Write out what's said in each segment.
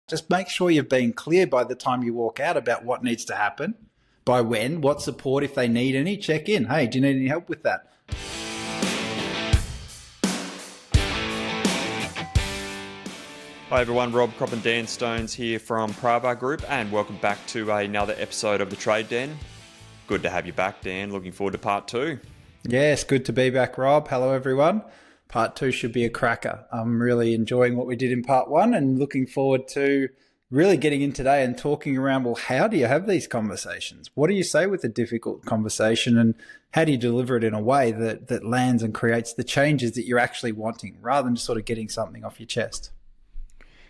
Just make sure you've been clear by the time you walk out about what needs to happen, by when, what support if they need any, check in. Hey, do you need any help with that? Hi everyone, Rob, Crop and Dan Stones here from Pravar Group, and welcome back to another episode of The Trade Den. Good to have you back, Dan. Looking forward to part two. Yes, good to be back, Rob. Hello everyone. Part two should be a cracker. I'm really enjoying what we did in part one and looking forward to really getting in today and talking around, well, how do you have these conversations? What do you say with a difficult conversation, and how do you deliver it in a way that lands and creates the changes that you're actually wanting, rather than just sort of getting something off your chest?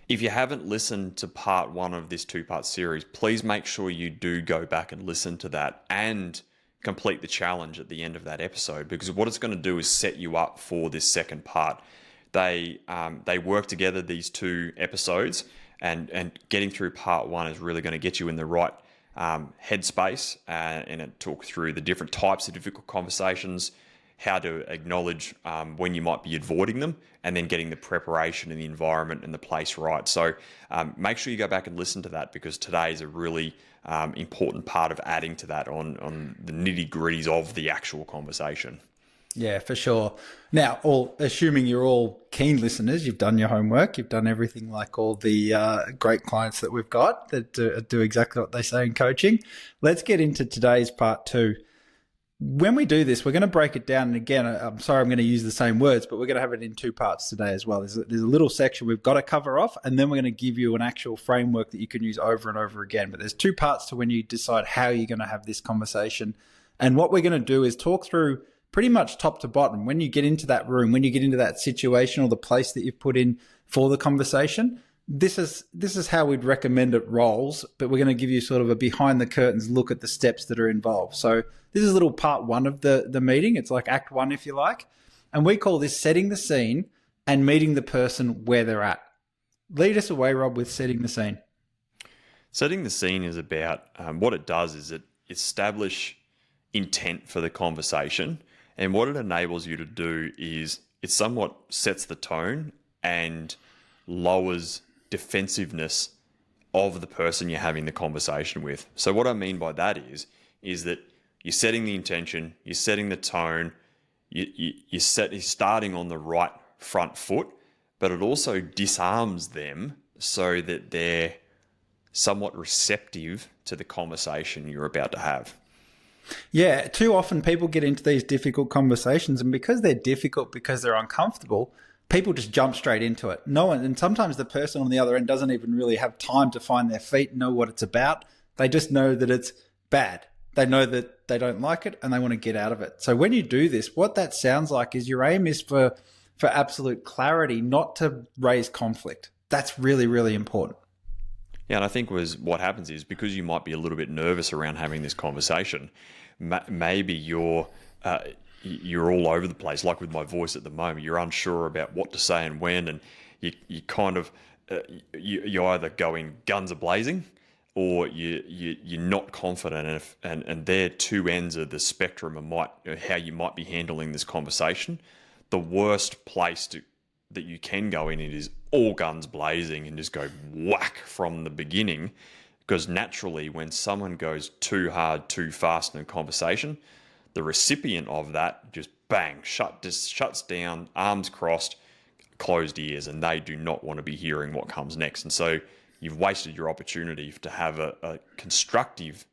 If you haven't listened to part one of this two-part series, please make sure you do go back and listen to that and complete the challenge at the end of that episode, because what it's going to do is set you up for this second part. They work together, these two episodes, and getting through part one is really going to get you in the right headspace and it talk through the different types of difficult conversations, how to acknowledge when you might be avoiding them, and then getting the preparation and the environment and the place right. So make sure you go back and listen to that, because today is a really important part of adding to that on the nitty-gritties of the actual conversation. Yeah, for sure. Now, assuming you're all keen listeners, you've done your homework, you've done everything like all the great clients that we've got that do exactly what they say in coaching. Let's get into today's part two. When we do this, we're going to break it down. And again, I'm sorry I'm going to use the same words, but we're going to have it in two parts today as well. There's a little section we've got to cover off, and then we're going to give you an actual framework that you can use over and over again. But there's two parts to when you decide how you're going to have this conversation. And what we're going to do is talk through pretty much top to bottom. When you get into that room, when you get into that situation or the place that you've put in for the conversation, this is how we'd recommend it rolls, but we're going to give you sort of a behind the curtains look at the steps that are involved. So this is a little part one of the meeting. It's like act one, if you like. And we call this setting the scene and meeting the person where they're at. Lead us away, Rob, with setting the scene. Setting the scene is about what it does is it establish intent for the conversation. And what it enables you to do is it somewhat sets the tone and lowers defensiveness of the person you're having the conversation with. So what I mean by that is that you're setting the intention, you're setting the tone, you're starting on the right front foot, but it also disarms them so that they're somewhat receptive to the conversation you're about to have. Yeah, too often people get into these difficult conversations, and because they're difficult, because they're uncomfortable, people just jump straight into it. And sometimes the person on the other end doesn't even really have time to find their feet, know what it's about. They just know that it's bad. They know that they don't like it and they want to get out of it. So when you do this, what that sounds like is your aim is for absolute clarity, not to raise conflict. That's really, really important. Yeah, and I think what happens is, because you might be a little bit nervous around having this conversation, maybe you're all over the place, like with my voice at the moment. You're unsure about what to say and when, and you kind of you're either going guns a blazing, or you're not confident, and they're two ends of the spectrum of how you might be handling this conversation. The worst place that you can go in it is all guns blazing and just go whack from the beginning, because naturally when someone goes too hard, too fast in a conversation, the recipient of that just bang, shuts down, arms crossed, closed ears, and they do not want to be hearing what comes next. And so you've wasted your opportunity to have a constructive,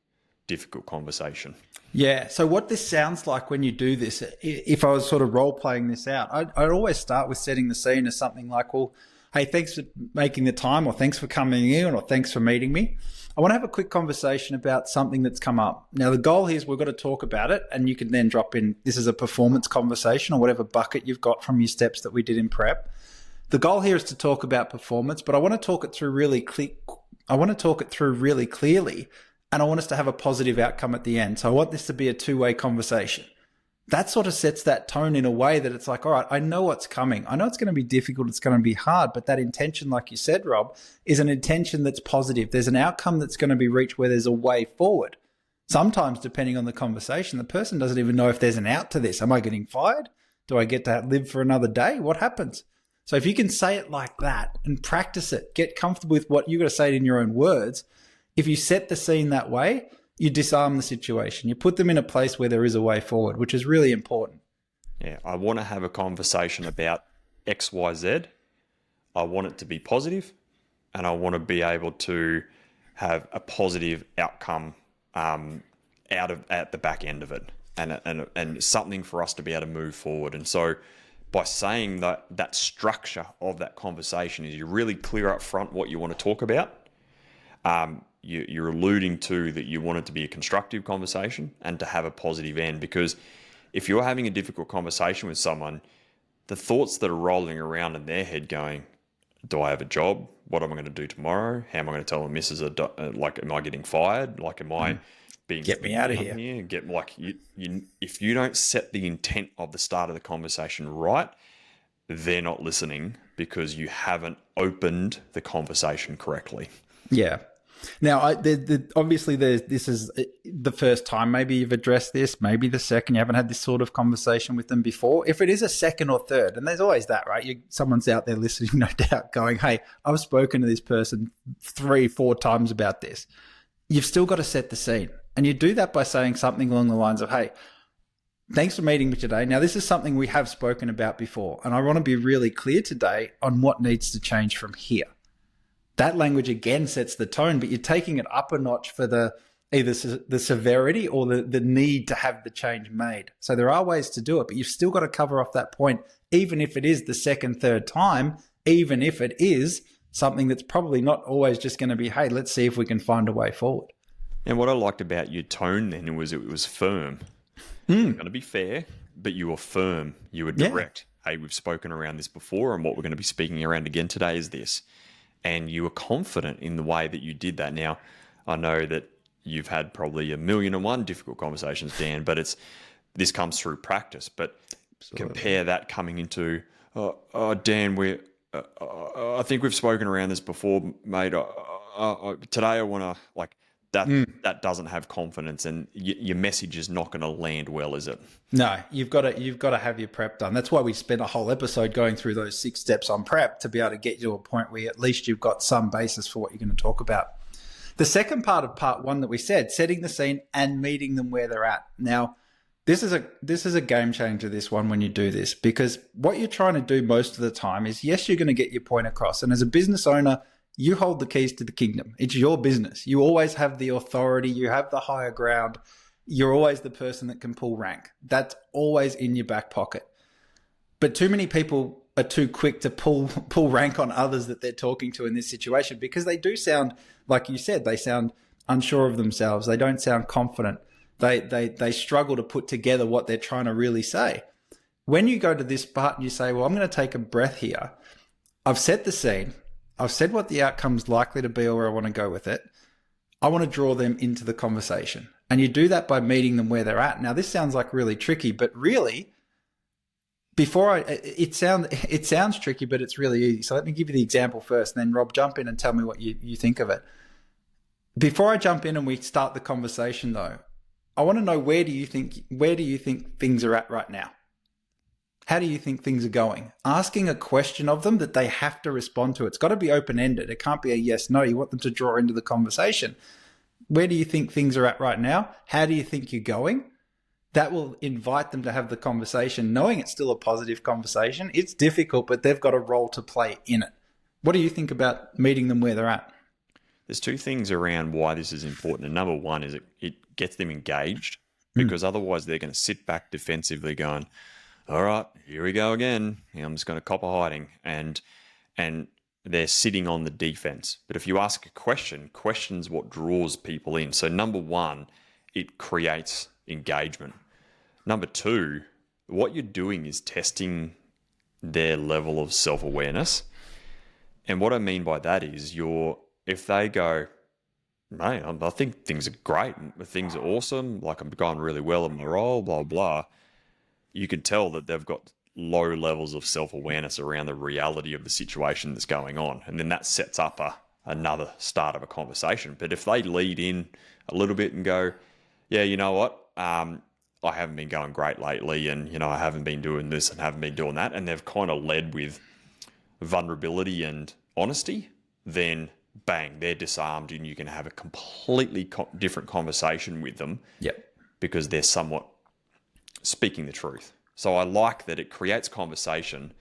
difficult conversation. Yeah. So what this sounds like when you do this, if I was sort of role playing this out, I'd always start with setting the scene as something like, well, hey, thanks for making the time, or thanks for coming in, or thanks for meeting me. I want to have a quick conversation about something that's come up. Now, the goal here is we've got to talk about it, and you can then drop in, this is a performance conversation or whatever bucket you've got from your steps that we did in prep. The goal here is to talk about performance, but I want to talk it through really clearly, and I want us to have a positive outcome at the end. So I want this to be a two-way conversation. That sort of sets that tone in a way that it's like, all right, I know what's coming. I know it's going to be difficult. It's going to be hard. But that intention, like you said, Rob, is an intention that's positive. There's an outcome that's going to be reached where there's a way forward. Sometimes, depending on the conversation, the person doesn't even know if there's an out to this. Am I getting fired? Do I get to live for another day? What happens? So if you can say it like that and practice it, get comfortable with what you got to say it in your own words. If you set the scene that way, you disarm the situation. You put them in a place where there is a way forward, which is really important. Yeah, I want to have a conversation about X, Y, Z. I want it to be positive, and I want to be able to have a positive outcome at the back end of it, and something for us to be able to move forward. And so, by saying that structure of that conversation is you're really clear up front what you want to talk about. You're alluding to that you want it to be a constructive conversation and to have a positive end, because if you're having a difficult conversation with someone, the thoughts that are rolling around in their head going, do I have a job? What am I going to do tomorrow? How am I going to tell the missus, am I getting fired? Like, am I being... Get me out of here. If you don't set the intent of the start of the conversation right, they're not listening because you haven't opened the conversation correctly. Yeah. Now, obviously, this is the first time maybe you've addressed this, maybe the second, you haven't had this sort of conversation with them before. If it is a second or third, and there's always that, right? Someone's out there listening, no doubt, going, hey, I've spoken to this person 3-4 times about this. You've still got to set the scene. And you do that by saying something along the lines of, hey, thanks for meeting me today. Now, this is something we have spoken about before, and I want to be really clear today on what needs to change from here. That language again sets the tone, but you're taking it up a notch for either the severity or the need to have the change made. So there are ways to do it, but you've still got to cover off that point, even if it is the second, third time, even if it is something that's probably not always just going to be, hey, let's see if we can find a way forward. And what I liked about your tone then was it was firm. You're going to be fair, but you were firm. You were direct. Yeah. Hey, we've spoken around this before, and what we're going to be speaking around again today is this. And you were confident in the way that you did that. Now, I know that you've had probably 1,000,001 difficult conversations, Dan, but this comes through practice. But Absolutely. Compare that coming into, Dan, I think we've spoken around this before, mate. Today I want to, that doesn't have confidence, and your message is not going to land well, is it? No, you've got to have your prep done. That's why we spent a whole episode going through those 6 steps on prep, to be able to get you to a point where at least you've got some basis for what you're going to talk about. The second part of part 1 that we said, setting the scene and meeting them where they're at. Now, this is a game changer, this one, when you do this, because what you're trying to do most of the time is, yes, you're going to get your point across. And as a business owner, you hold the keys to the kingdom. It's your business. You always have the authority. You have the higher ground. You're always the person that can pull rank. That's always in your back pocket. But too many people are too quick to pull rank on others that they're talking to in this situation, because they do sound, like you said, they sound unsure of themselves. They don't sound confident. They struggle to put together what they're trying to really say. When you go to this part and you say, well, I'm going to take a breath here. I've set the scene. I've said what the outcome's likely to be or where I want to go with it. I want to draw them into the conversation. And you do that by meeting them where they're at. Now, this sounds like really tricky, but really, it sounds tricky, but it's really easy. So let me give you the example first, and then Rob, jump in and tell me what you think of it. Before I jump in and we start the conversation though, I want to know, where do you think things are at right now? How do you think things are going? Asking a question of them that they have to respond to. It's got to be open-ended. It can't be a yes, no. You want them to draw into the conversation. Where do you think things are at right now? How do you think you're going? That will invite them to have the conversation, knowing it's still a positive conversation. It's difficult, but they've got a role to play in it. What do you think about meeting them where they're at? There's 2 things around why this is important. And number 1 is it gets them engaged, because otherwise they're going to sit back defensively going, all right, here we go again. I'm just going to cop a hiding. And they're sitting on the defense. But if you ask a question's what draws people in. So number 1, it creates engagement. Number 2, what you're doing is testing their level of self-awareness. And what I mean by that is if they go, mate, I think things are great, things are awesome, like I'm going really well in my role, blah, blah, you can tell that they've got low levels of self-awareness around the reality of the situation that's going on. And then that sets up another start of a conversation. But if they lead in a little bit and go, yeah, you know what, I haven't been going great lately, and I haven't been doing this and haven't been doing that, and they've kind of led with, vulnerability and honesty, then bang, they're disarmed and you can have a completely different conversation with them. Yep. Because they're somewhat speaking the truth. So I like that it creates conversation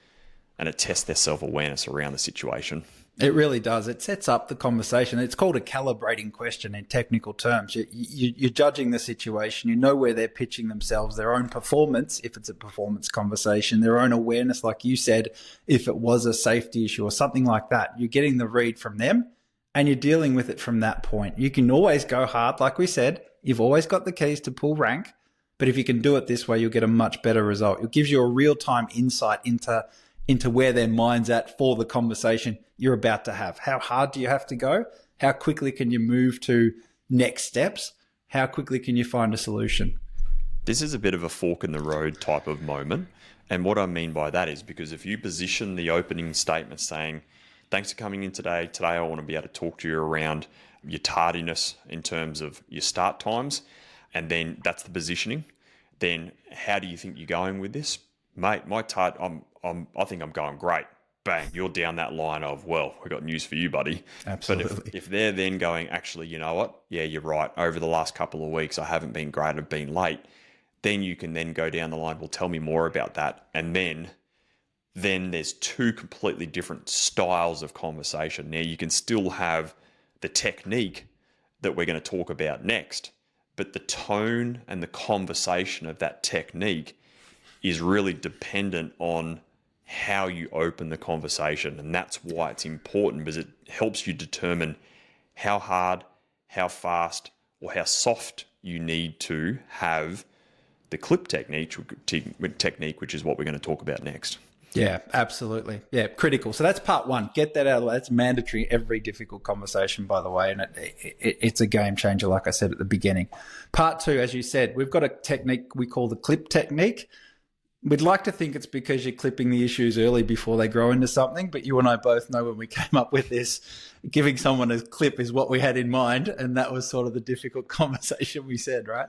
and it tests their self-awareness around the situation. It really does. It sets up the conversation. It's called a calibrating question in technical terms. You're judging the situation. You know where they're pitching themselves, their own performance, if it's a performance conversation, their own awareness, like you said, if it was a safety issue or something like that. You're getting the read from them and you're dealing with it from that point. You can always go hard. Like we said, you've always got the keys to pull rank. But if you can do it this way, you'll get a much better result. It gives you a real-time insight into where their mind's at for the conversation you're about to have. How hard do you have to go? How quickly can you move to next steps? How quickly can you find a solution? This is a bit of a fork in the road type of moment. And what I mean by that is because if you position the opening statement saying, thanks for coming in today. Today I want to be able to talk to you around your tardiness in terms of your start times. And then that's the positioning. Then how do you think you're going with this? Mate, I think I'm going great. Bang, you're down that line of, well, we've got news for you, buddy. Absolutely. But if they're then going, actually, you know what? Yeah, you're right. Over the last couple of weeks, I haven't been great. I've been late. Then you can then go down the line. Well, tell me more about that. And then there's two completely different styles of conversation. Now, you can still have the technique that we're going to talk about next, but the tone and the conversation of that technique is really dependent on how you open the conversation. And that's why it's important, because it helps you determine how hard, how fast, or how soft you need to have the clip technique, which is what we're going to talk about next. Yeah, absolutely. Yeah, critical. So that's part one. Get that out of the way. That's mandatory in every difficult conversation, by the way. And it's a game changer, like I said at the beginning. Part two, as you said, we've got a technique we call the clip technique. We'd like to think it's because you're clipping the issues early before they grow into something, but you and I both know when we came up with this, giving someone a clip is what we had in mind, and that was sort of the difficult conversation we said, right?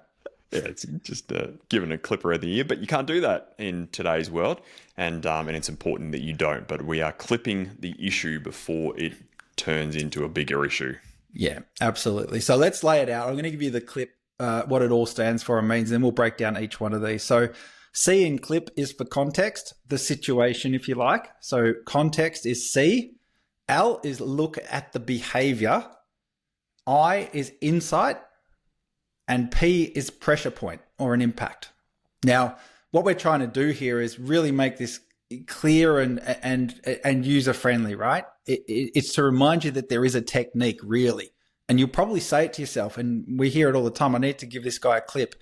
Yeah, it's just giving a clip around the ear, but you can't do that in today's world, and it's important that you don't. But we are clipping the issue before it turns into a bigger issue. Yeah, absolutely. So let's lay it out. I'm going to give you the clip, what it all stands for and means, and then we'll break down each one of these. So C in clip is for context, the situation, if you like. So context is C. L is look at the behavior. I is insight. And P is pressure point or an impact. Now, what we're trying to do here is really make this clear and user-friendly, right? It's to remind you that there is a technique, really. And you'll probably say it to yourself, and we hear it all the time, I need to give this guy a clip.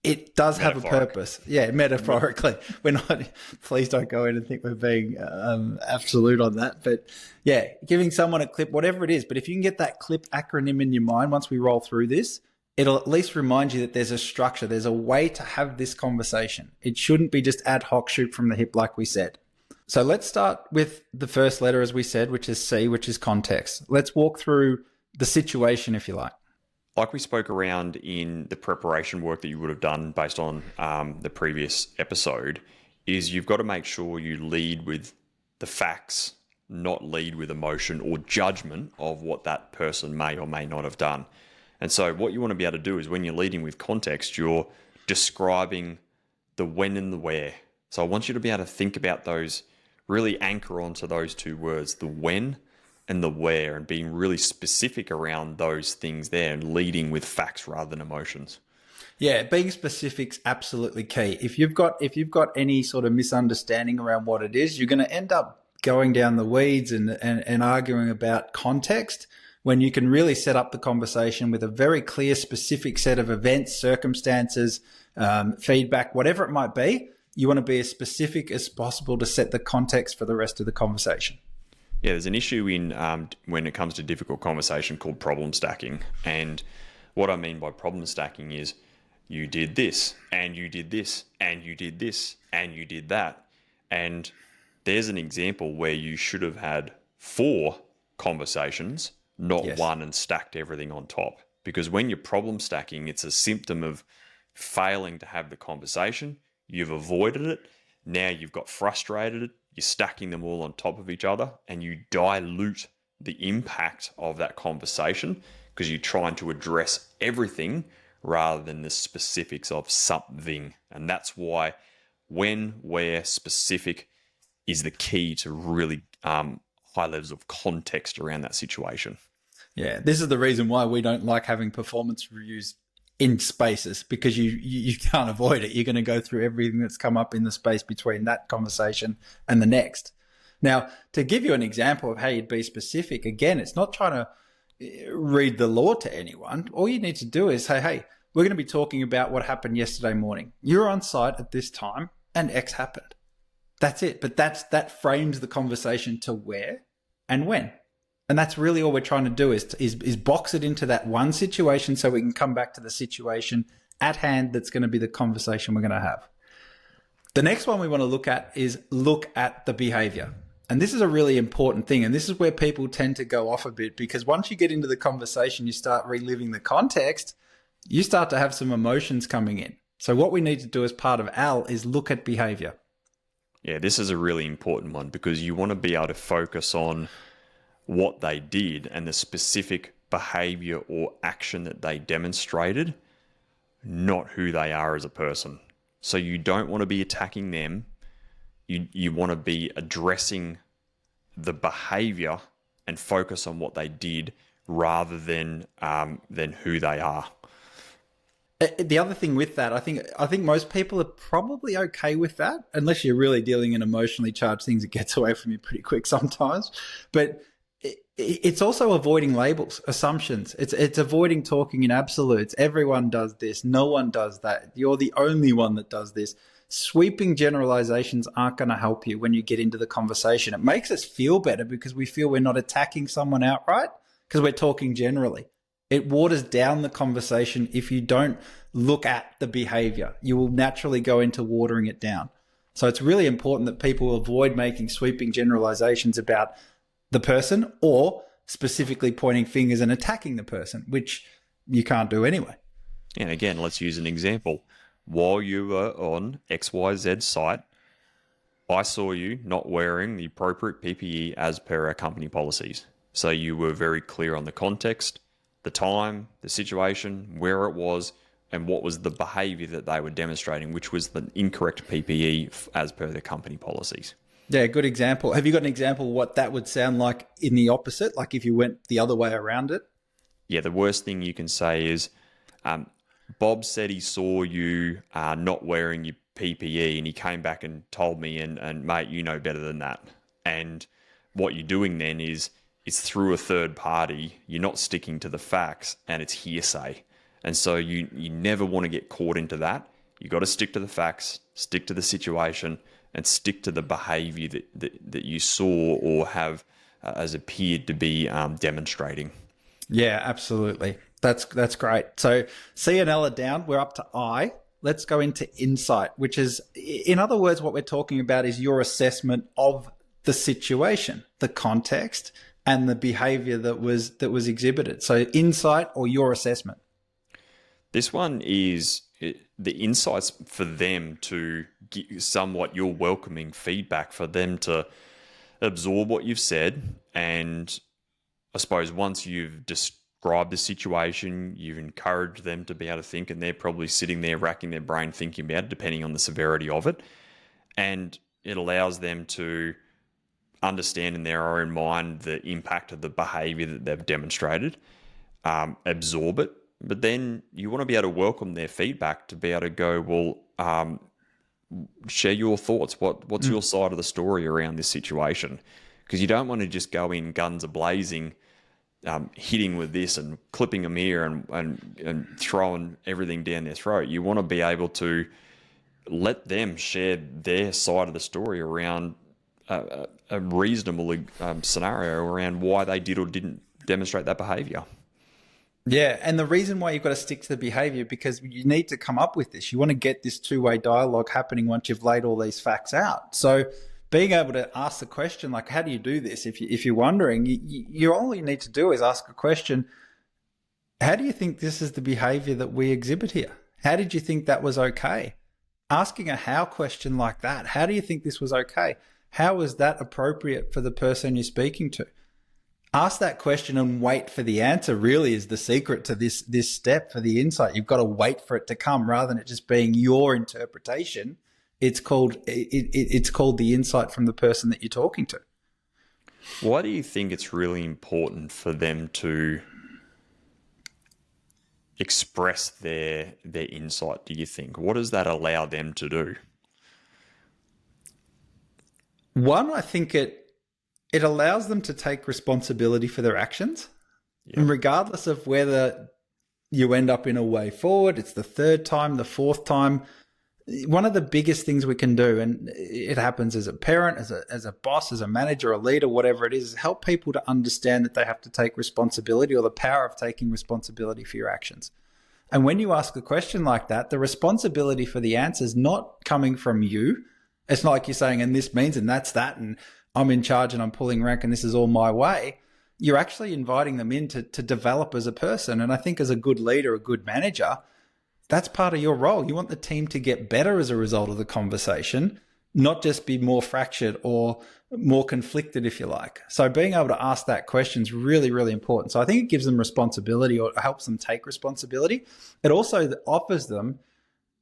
It does have a purpose. Yeah, metaphorically. We're not, please don't go in and think we're being absolute on that. But yeah, giving someone a clip, whatever it is. But if you can get that clip acronym in your mind once we roll through this, it'll at least remind you that there's a structure. There's a way to have this conversation. It shouldn't be just ad hoc, shoot from the hip like we said. So let's start with the first letter, as we said, which is C, which is context. Let's walk through the situation, if you like. Like we spoke around in the preparation work that you would have done based on the previous episode, is you've got to make sure you lead with the facts, not lead with emotion or judgment of what that person may or may not have done. And so what you want to be able to do is when you're leading with context, you're describing the when and the where. So I want you to be able to think about those, really anchor onto those two words, the when and the where, and being really specific around those things there and leading with facts rather than emotions. Yeah, being specific's absolutely key. If you've got any sort of misunderstanding around what it is, you're going to end up going down the weeds and arguing about context, when you can really set up the conversation with a very clear, specific set of events, circumstances, feedback, whatever it might be. You want to be as specific as possible to set the context for the rest of the conversation. Yeah, there's an issue in when it comes to difficult conversation called problem stacking. And what I mean by problem stacking is you did this, and you did this, and you did this, and you did that. And there's an example where you should have had 4 conversations, not Yes. 1, and stacked everything on top. Because when you're problem stacking, it's a symptom of failing to have the conversation. You've avoided it. Now you've got frustrated. you're stacking them all on top of each other, and you dilute the impact of that conversation because you're trying to address everything rather than the specifics of something. And that's why when, where, specific is the key to really high levels of context around that situation. Yeah, this is the reason why we don't like having performance reviews in spaces, because you can't avoid it. You're going to go through everything that's come up in the space between that conversation and the next. Now, to give you an example of how you'd be specific, again, it's not trying to read the law to anyone. All you need to do is say, hey, we're going to be talking about what happened yesterday morning. You're on site at this time and X happened. That's it. But that frames the conversation to where and when. And that's really all we're trying to do is box it into that one situation so we can come back to the situation at hand that's going to be the conversation we're going to have. The next one we want to look at is look at the behavior. And this is a really important thing. And this is where people tend to go off a bit, because once you get into the conversation, you start reliving the context, you start to have some emotions coming in. So what we need to do as part of AL is look at behavior. Yeah, this is a really important one because you want to be able to focus on what they did and the specific behavior or action that they demonstrated, not who they are as a person. So you don't want to be attacking them. You want to be addressing the behavior and focus on what they did rather than who they are. The other thing with that, I think most people are probably okay with that, unless you're really dealing in emotionally charged things. It gets away from you pretty quick sometimes. But it's also avoiding labels, assumptions. It's avoiding talking in absolutes. Everyone does this. No one does that. You're the only one that does this. Sweeping generalizations aren't going to help you when you get into the conversation. It makes us feel better because we feel we're not attacking someone outright because we're talking generally. It waters down the conversation if you don't look at the behavior. You will naturally go into watering it down. So it's really important that people avoid making sweeping generalizations about the person or specifically pointing fingers and attacking the person, which you can't do anyway. And again, let's use an example. While you were on XYZ site, I saw you not wearing the appropriate PPE as per our company policies. So you were very clear on the context, the time, the situation, where it was, and what was the behavior that they were demonstrating, which was the incorrect PPE as per the company policies. Yeah, good example. Have you got an example of what that would sound like in the opposite, like if you went the other way around it? Yeah, the worst thing you can say is, Bob said he saw you not wearing your PPE and he came back and told me, and mate, you know better than that. And what you're doing then is it's through a third party. You're not sticking to the facts and it's hearsay. And so you never want to get caught into that. You got to stick to the facts, stick to the situation, and stick to the behavior that you saw or have as appeared to be demonstrating. Yeah, absolutely. That's great. So C and L are down. We're up to I. Let's go into insight, which is, in other words, what we're talking about is your assessment of the situation, the context, and the behavior that was exhibited. So insight or your assessment. This one is the insights for them to give somewhat your welcoming feedback, for them to absorb what you've said. And I suppose once you've described the situation, you've encouraged them to be able to think, and they're probably sitting there racking their brain thinking about it, depending on the severity of it. And it allows them to understand in their own mind the impact of the behavior that they've demonstrated, absorb it. But then you want to be able to welcome their feedback to be able to go, well, share your thoughts. What's your side of the story around this situation? Because you don't want to just go in guns a-blazing, hitting with this and clipping them here and throwing everything down their throat. You want to be able to let them share their side of the story around a reasonable scenario around why they did or didn't demonstrate that behavior. Yeah, and the reason why you've got to stick to the behavior, because you need to come up with this. You want to get this two-way dialogue happening once you've laid all these facts out. So being able to ask the question, like, how do you do this? If you're wondering, you all you need to do is ask a question. How do you think this is the behavior that we exhibit here? How did you think that was okay? Asking a how question like that. How do you think this was okay? How is that appropriate for the person you're speaking to? Ask that question and wait for the answer really is the secret to this step for the insight. You've got to wait for it to come rather than it just being your interpretation. It's called the insight from the person that you're talking to. Why do you think it's really important for them to express their insight, do you think? What does that allow them to do? One, I think it allows them to take responsibility for their actions. Yeah. And regardless of whether you end up in a way forward, it's the third time, the fourth time, one of the biggest things we can do, and it happens as a parent, as a boss, as a manager, a leader, whatever it is help people to understand that they have to take responsibility or the power of taking responsibility for your actions. And when you ask a question like that, the responsibility for the answer is not coming from you. It's not like you're saying, and this means, and that's that, and I'm in charge and I'm pulling rank and this is all my way. You're actually inviting them in to develop as a person. And I think as a good leader, a good manager, that's part of your role. You want the team to get better as a result of the conversation, not just be more fractured or more conflicted, if you like. So being able to ask that question is really, really important. So I think it gives them responsibility or helps them take responsibility. It also offers them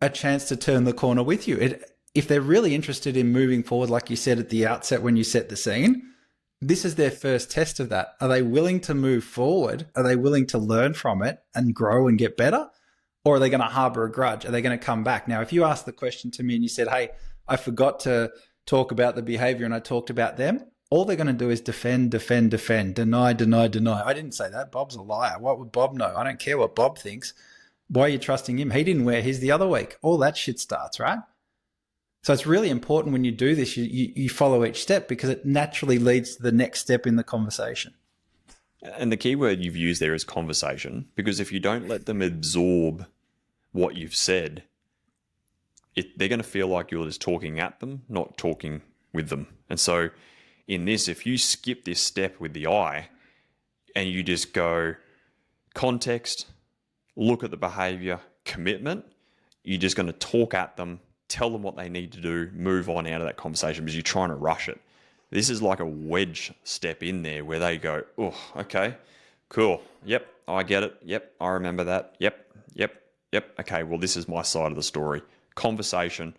a chance to turn the corner with you. If they're really interested in moving forward, like you said at the outset when you set the scene, this is their first test of that. Are they willing to move forward? Are they willing to learn from it and grow and get better? Or are they going to harbor a grudge? Are they going to come back? Now, if you asked the question to me and you said, hey, I forgot to talk about the behavior and I talked about them, all they're going to do is defend, deny. I didn't say that. Bob's a liar. What would Bob know? I don't care what Bob thinks. Why are you trusting him? He didn't wear his the other week. All that shit starts, right? So it's really important when you do this, you follow each step because it naturally leads to the next step in the conversation. And the key word you've used there is conversation, because if you don't let them absorb what you've said, they're going to feel like you're just talking at them, not talking with them. And so in this, if you skip this step with the I and you just go context, look at the behavior, commitment, you're just going to talk at them, tell them what they need to do, move on out of that conversation because you're trying to rush it. This is like a wedge step in there where they go, oh, okay, cool. Yep, I get it. Yep, I remember that. Yep. Okay, well, this is my side of the story. Conversation.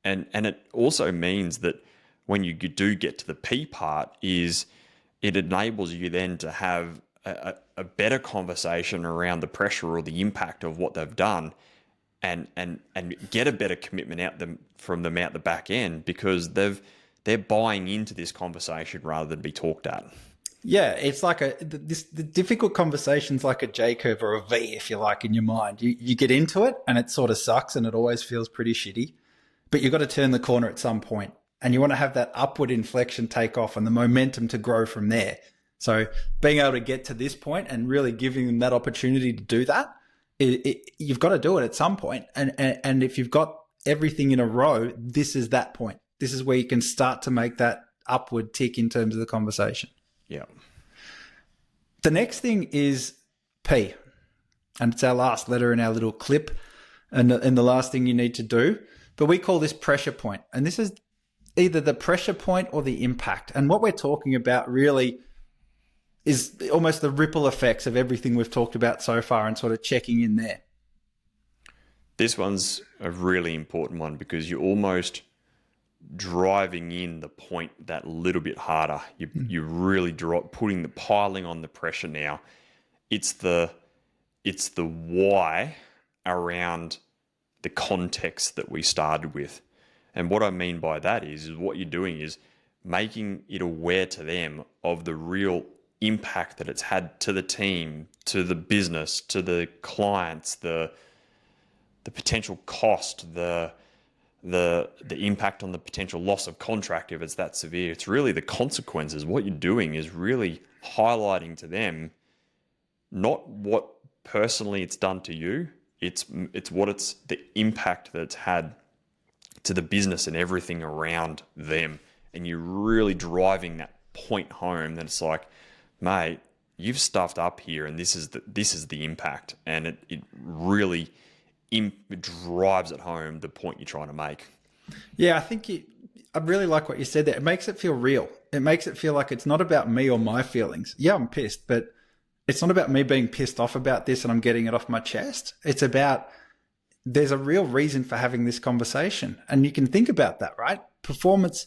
And it also means that when you do get to the P part is it enables you then to have a better conversation around the pressure or the impact of what they've done and get a better commitment from them out the back end because they're buying into this conversation rather than be talked at. Yeah, it's like the difficult conversation's like a J curve or a V, if you like, in your mind. You get into it and it sort of sucks and it always feels pretty shitty, but you've got to turn the corner at some point and you want to have that upward inflection take off and the momentum to grow from there. So being able to get to this point and really giving them that opportunity to do that, you've got to do it at some point. And if you've got everything in a row, this is that point. This is where you can start to make that upward tick in terms of the conversation. Yeah. The next thing is P, and it's our last letter in our little clip and the last thing you need to do. But we call this pressure point, and this is either the pressure point or the impact. And what we're talking about really is almost the ripple effects of everything we've talked about so far and sort of checking in there. This one's a really important one because you're almost driving in the point that little bit harder. You really piling on the pressure now. It's the why around the context that we started with. And what I mean by that is what you're doing is making it aware to them of the real impact that it's had to the team, to the business, to the clients, the potential cost, the impact on the potential loss of contract if it's that severe. It's really the consequences. What you're doing is really highlighting to them not what personally it's done to you, it's the impact that it's had to the business and everything around them. And you're really driving that point home that it's like, mate, you've stuffed up here and this is the impact. And it really it drives it home the point you're trying to make. Yeah, I think I really like what you said there. It makes it feel real. It makes it feel like it's not about me or my feelings. Yeah, I'm pissed, but it's not about me being pissed off about this and I'm getting it off my chest. It's about there's a real reason for having this conversation. And you can think about that, right? Performance,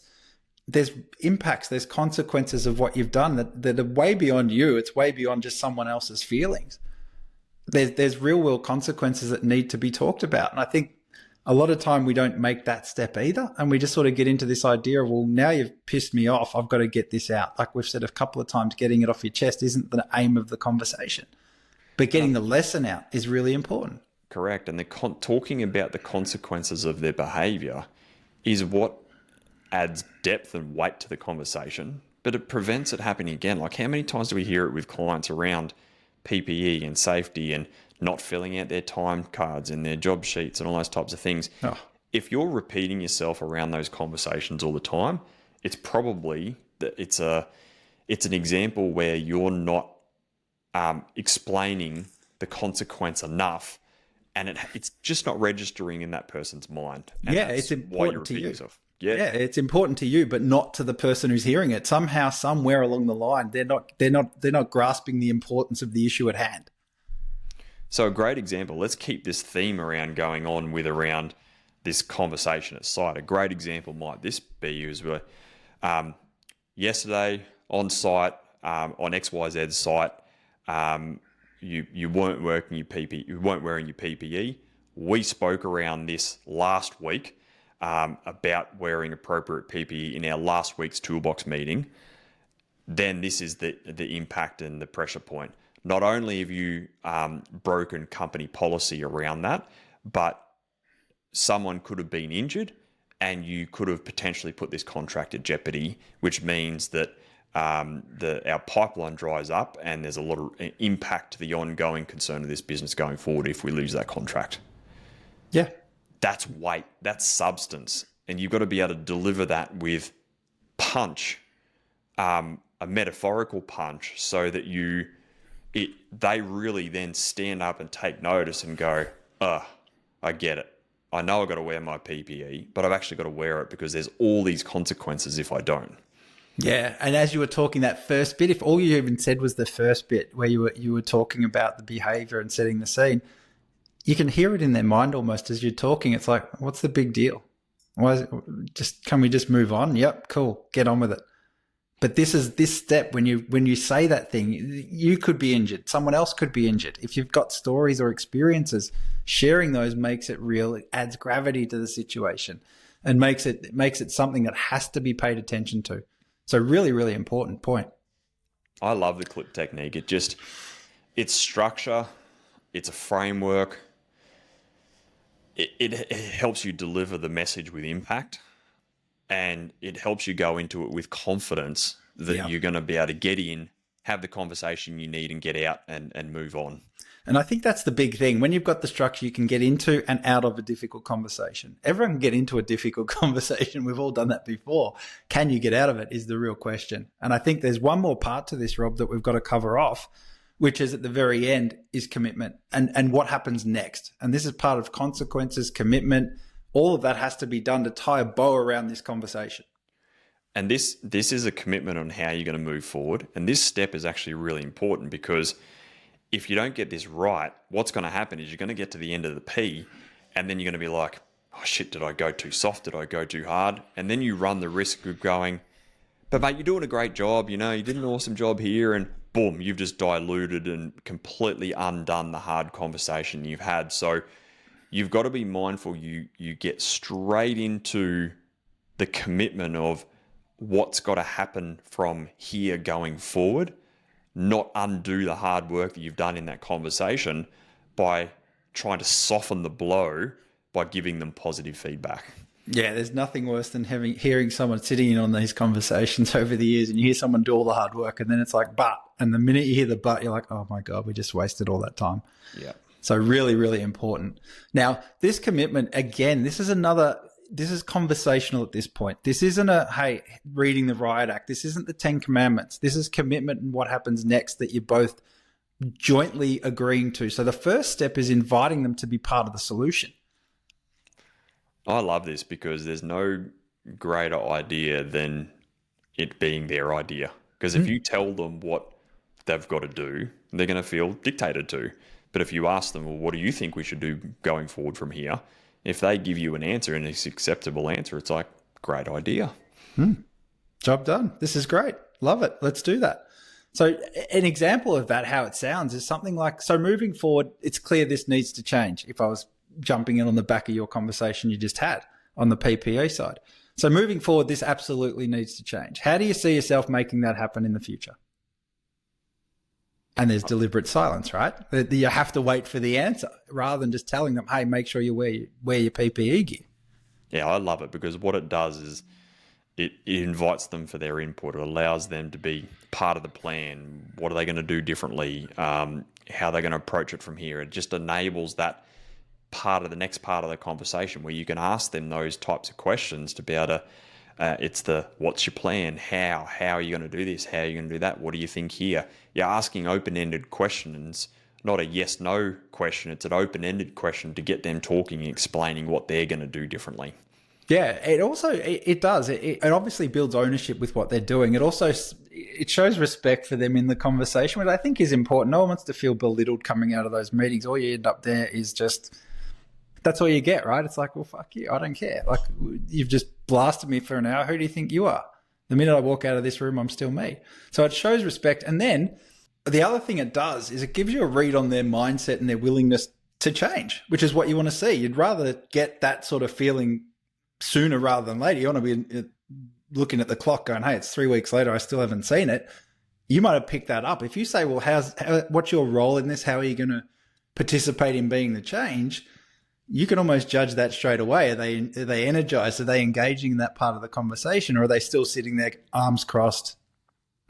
there's impacts, there's consequences of what you've done that are way beyond you. It's way beyond just someone else's feelings. There's real world consequences that need to be talked about. And I think a lot of time we don't make that step either. And we just sort of get into this idea of, well, now you've pissed me off, I've got to get this out. Like we've said a couple of times, getting it off your chest isn't the aim of the conversation. But getting the lesson out is really important. Correct. And talking about the consequences of their behavior is what adds depth and weight to the conversation, but it prevents it happening again. Like how many times do we hear it with clients around PPE and safety and not filling out their time cards and their job sheets and all those types of things? Oh. If you're repeating yourself around those conversations all the time, it's probably that it's an example where you're not explaining the consequence enough, and it's just not registering in that person's mind. And yeah, it's important to you. Yourself. Yeah, it's important to you, but not to the person who's hearing it. Somehow, somewhere along the line, they're not grasping the importance of the issue at hand. So a great example, let's keep this theme around going on with around this conversation at site. A great example might this be is yesterday on site, on XYZ site, you weren't working your PPE, you weren't wearing your PPE. We spoke around this last week about wearing appropriate PPE in our last week's toolbox meeting. Then this is the impact and the pressure point. Not only have you broken company policy around that, but someone could have been injured and you could have potentially put this contract at jeopardy, which means that our pipeline dries up and there's a lot of impact to the ongoing concern of this business going forward if we lose that contract. Yeah. That's weight, that's substance. And you've got to be able to deliver that with punch, a metaphorical punch, so that they really then stand up and take notice and go, I get it. I know I've got to wear my PPE, but I've actually got to wear it because there's all these consequences if I don't. Yeah, and as you were talking that first bit, if all you even said was the first bit where you were talking about the behavior and setting the scene, you can hear it in their mind almost as you're talking. It's like, what's the big deal? Can we just move on? Yep, cool, get on with it. But this step, when you say that thing, you could be injured. Someone else could be injured. If you've got stories or experiences, sharing those makes it real. It adds gravity to the situation and makes it something that has to be paid attention to. So really, really important point. I love the clip technique. It's structure. It's a framework. It helps you deliver the message with impact, and it helps you go into it with confidence that you're going to be able to get in, have the conversation you need, and get out and move on. And I think that's the big thing. When you've got the structure, you can get into and out of a difficult conversation. Everyone can get into a difficult conversation. We've all done that before. Can you get out of it is the real question. And I think there's one more part to this, Rob, that we've got to cover off, which is at the very end is commitment and what happens next. And this is part of consequences, commitment. All of that has to be done to tie a bow around this conversation. And this is a commitment on how you're going to move forward. And this step is actually really important because if you don't get this right, what's going to happen is you're going to get to the end of the P and then you're going to be like, oh shit, did I go too soft? Did I go too hard? And then you run the risk of going, but mate, you're doing a great job. You did an awesome job here, and boom, you've just diluted and completely undone the hard conversation you've had. So you've got to be mindful you get straight into the commitment of what's got to happen from here going forward, not undo the hard work that you've done in that conversation by trying to soften the blow by giving them positive feedback. Yeah, there's nothing worse than hearing someone sitting in on these conversations over the years and you hear someone do all the hard work and then it's like, but, and the minute you hear the but, you're like, oh my God, we just wasted all that time. Yeah. So really, really important. Now, this commitment, again, this is conversational at this point. This isn't hey, reading the riot act. This isn't the 10 commandments. This is commitment and what happens next that you're both jointly agreeing to. So the first step is inviting them to be part of the solution. I love this because there's no greater idea than it being their idea. Because if you tell them what they've got to do, they're going to feel dictated to. But if you ask them, well, what do you think we should do going forward from here? If they give you an answer and it's an acceptable answer, it's like, great idea. Job done. This is great. Love it. Let's do that. So an example of that, how it sounds, is something like, so moving forward, it's clear this needs to change. If I was jumping in on the back of your conversation you just had on the PPE side. So moving forward, this absolutely needs to change. How do you see yourself making that happen in the future? And there's deliberate silence, right? You have to wait for the answer rather than just telling them, hey, make sure you wear your PPE gear. Yeah, I love it because what it does is it invites them for their input. It allows them to be part of the plan. What are they going to do differently? How are they going to approach it from here? It just enables that part of the next part of the conversation where you can ask them those types of questions to be able to, it's the, what's your plan? How are you going to do this? How are you going to do that? What do you think here? You're asking open-ended questions, not a yes-no question. It's an open-ended question to get them talking and explaining what they're going to do differently. Yeah, it also, it does. It obviously builds ownership with what they're doing. It shows respect for them in the conversation, which I think is important. No one wants to feel belittled coming out of those meetings. All you end up there is just, that's all you get, right? It's like, well, fuck you. I don't care. Like, you've just blasted me for an hour. Who do you think you are? The minute I walk out of this room, I'm still me. So it shows respect. And then the other thing it does is it gives you a read on their mindset and their willingness to change, which is what you want to see. You'd rather get that sort of feeling sooner rather than later. You want to be looking at the clock going, hey, it's 3 weeks later, I still haven't seen it. You might have picked that up. If you say, well, what's your role in this? How are you going to participate in being the change? You can almost judge that straight away. Are they energized? Are they engaging in that part of the conversation? Or are they still sitting there, arms crossed,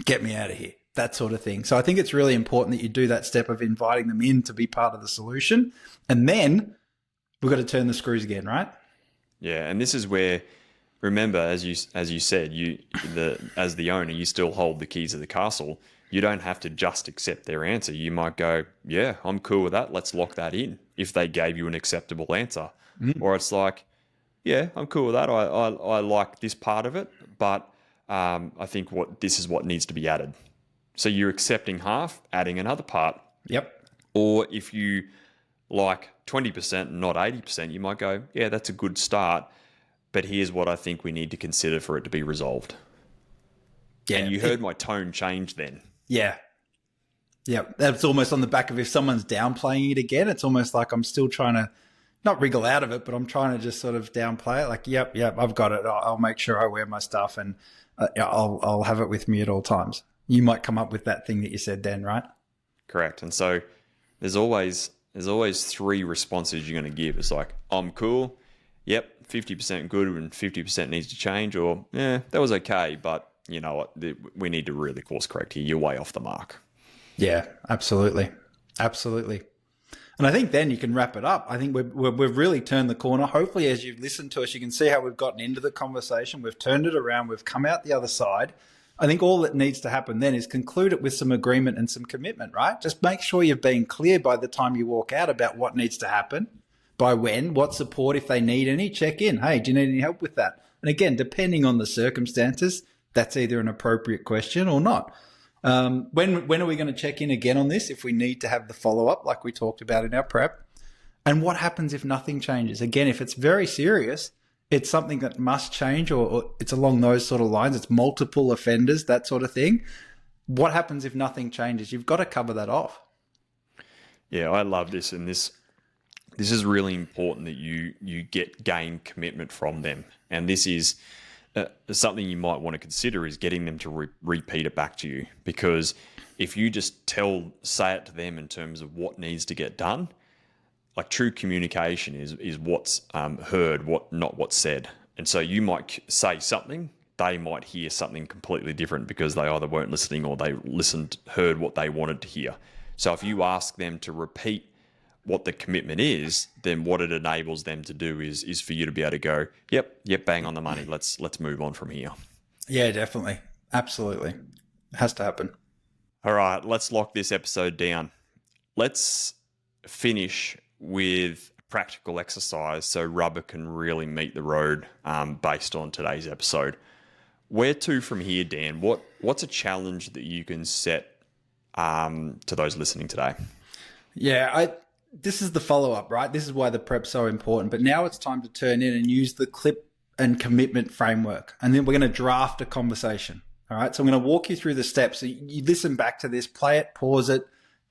get me out of here? That sort of thing. So I think it's really important that you do that step of inviting them in to be part of the solution. And then we've got to turn the screws again, right? Yeah, and this is where, remember, as you said, as the owner, you still hold the keys of the castle. You don't have to just accept their answer. You might go, yeah, I'm cool with that. Let's lock that in if they gave you an acceptable answer. Or it's like, yeah, I'm cool with that. I like this part of it, but I think this is what needs to be added. So you're accepting half, adding another part. Yep. Or if you like 20% and not 80%, you might go, yeah, that's a good start, but here's what I think we need to consider for it to be resolved. Yeah. And you heard my tone change then. Yeah. Yeah. That's almost on the back of if someone's downplaying it again, it's almost like I'm still trying to not wriggle out of it, but I'm trying to just sort of downplay it. Like, yep, I've got it. I'll make sure I wear my stuff and I'll have it with me at all times. You might come up with that thing that you said then, right? Correct. And so there's always 3 responses you're going to give. It's like, I'm cool. Yep, 50% good and 50% needs to change. Or, yeah, that was okay, but you know what? We need to really course correct here. You're way off the mark. Yeah, absolutely. Absolutely. And I think then you can wrap it up. I think we've really turned the corner. Hopefully, as you've listened to us, you can see how we've gotten into the conversation. We've turned it around. We've come out the other side. I think all that needs to happen then is conclude it with some agreement and some commitment, right? Just make sure you've been clear by the time you walk out about what needs to happen, by when, what support, if they need any, check in. Hey, do you need any help with that? And again, depending on the circumstances, that's either an appropriate question or not. When are we going to check in again on this if we need to have the follow-up like we talked about in our prep? And what happens if nothing changes? Again, if it's very serious, it's something that must change or it's along those sort of lines. It's multiple offenders, that sort of thing. What happens if nothing changes? You've got to cover that off. Yeah, I love this. And this is really important that you gain commitment from them. And this is something you might want to consider is getting them to repeat it back to you. Because if you just say it to them in terms of what needs to get done, like true communication is what's heard, not what's said. And so you might say something, they might hear something completely different because they either weren't listening or they heard what they wanted to hear. So if you ask them to repeat what the commitment is, then what it enables them to do is for you to be able to go, yep, bang on the money. Let's move on from here. Yeah, definitely. Absolutely. It has to happen. All right, let's lock this episode down. Let's finish with practical exercise so rubber can really meet the road based on today's episode. Where to from here, Dan? What's a challenge that you can set to those listening today? Yeah, this is the follow-up, right? This is why the prep's so important. But now it's time to turn in and use the clip and commitment framework. And then we're going to draft a conversation. All right. So I'm going to walk you through the steps. So you listen back to this, play it, pause it,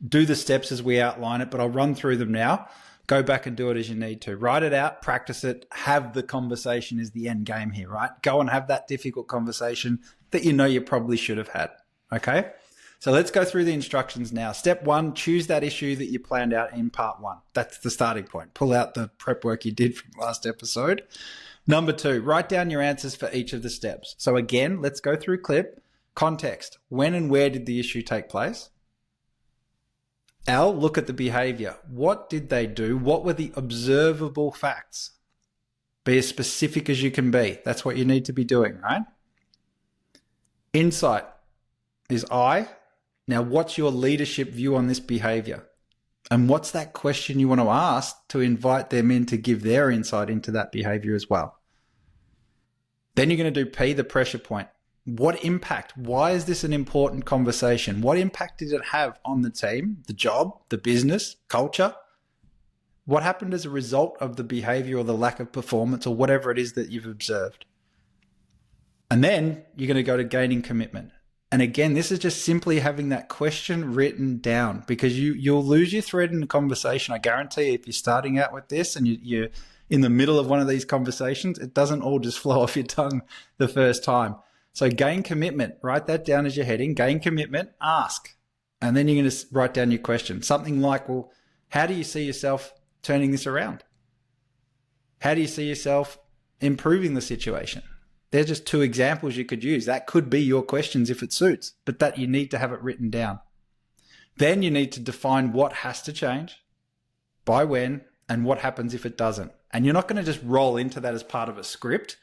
do the steps as we outline it, but I'll run through them now. Go back and do it as you need to. Write it out, practice it, have the conversation is the end game here, right? Go and have that difficult conversation that you know you probably should have had. Okay. So let's go through the instructions now. Step 1, choose that issue that you planned out in part 1. That's the starting point. Pull out the prep work you did from last episode. Number 2, write down your answers for each of the steps. So again, let's go through clip, context. When and where did the issue take place? L, look at the behavior. What did they do? What were the observable facts? Be as specific as you can be. That's what you need to be doing, right? Insight is I. Now, what's your leadership view on this behavior? And what's that question you want to ask to invite them in to give their insight into that behavior as well? Then you're going to do P, the pressure point. What impact? Why is this an important conversation? What impact did it have on the team, the job, the business, culture? What happened as a result of the behavior or the lack of performance or whatever it is that you've observed? And then you're going to go to gaining commitment. And again, this is just simply having that question written down, because you'll lose your thread in the conversation. I guarantee if you're starting out with this and you're in the middle of one of these conversations, it doesn't all just flow off your tongue the first time. So gain commitment, write that down as your heading, gain commitment, ask. And then you're going to write down your question. Something like, well, how do you see yourself turning this around? How do you see yourself improving the situation? They're just 2 examples you could use. That could be your questions if it suits, but that you need to have it written down. Then you need to define what has to change, by when, and what happens if it doesn't. And you're not going to just roll into that as part of a script.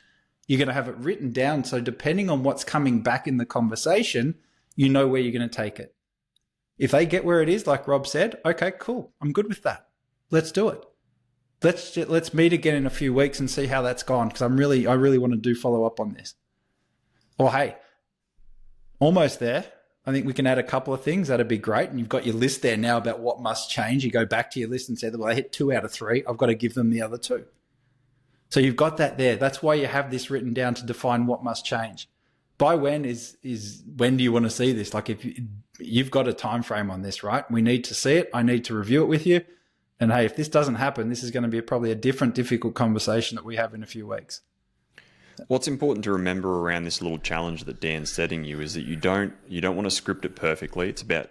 You're going to have it written down. So depending on what's coming back in the conversation, you know where you're going to take it. If they get where it is, like Rob said, okay, cool. I'm good with that. Let's do it. Let's meet again in a few weeks and see how that's gone, because I really want to do follow up on this. Or hey, almost there. I think we can add a couple of things. That'd be great. And you've got your list there now about what must change. You go back to your list and say, well, I hit 2 out of 3. I've got to give them the other 2. So you've got that there. That's why you have this written down, to define what must change. By when is when do you want to see this? Like, if you've got a time frame on this, right? We need to see it. I need to review it with you. And hey, if this doesn't happen, this is going to be probably a different difficult conversation that we have in a few weeks. What's important to remember around this little challenge that Dan's setting you is that you don't want to script it perfectly. It's about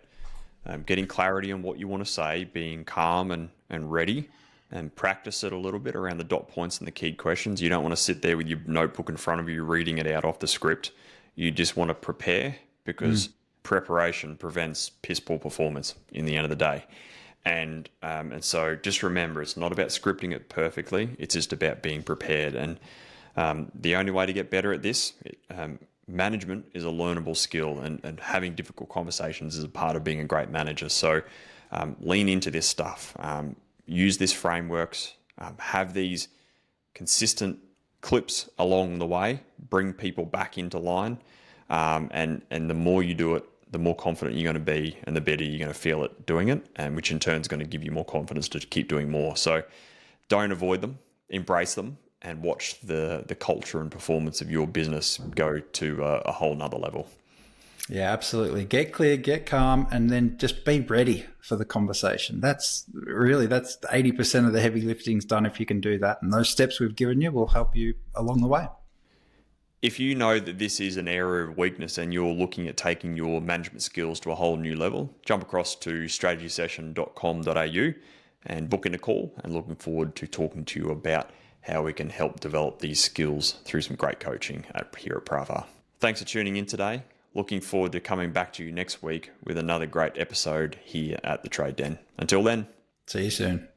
getting clarity on what you want to say, being calm and ready, and practice it a little bit around the dot points and the key questions. You don't want to sit there with your notebook in front of you reading it out off the script. You just want to prepare, because preparation prevents piss poor performance in the end of the day. And so just remember, it's not about scripting it perfectly. It's just about being prepared. And the only way to get better at this, management is a learnable skill, and having difficult conversations is a part of being a great manager. So lean into this stuff. Use this frameworks. Have these consistent clips along the way. Bring people back into line. And the more you do it, the more confident you're going to be, and the better you're going to feel at doing it, and which in turn is going to give you more confidence to keep doing more. So don't avoid them, embrace them, and watch the culture and performance of your business go to a whole nother level. Yeah, absolutely. Get clear, get calm, and then just be ready for the conversation. That's 80% of the heavy lifting's done if you can do that. And those steps we've given you will help you along the way. If you know that this is an area of weakness and you're looking at taking your management skills to a whole new level, jump across to strategysession.com.au and book in a call, and looking forward to talking to you about how we can help develop these skills through some great coaching here at Pravar. Thanks for tuning in today. Looking forward to coming back to you next week with another great episode here at the Trade Den. Until then, see you soon.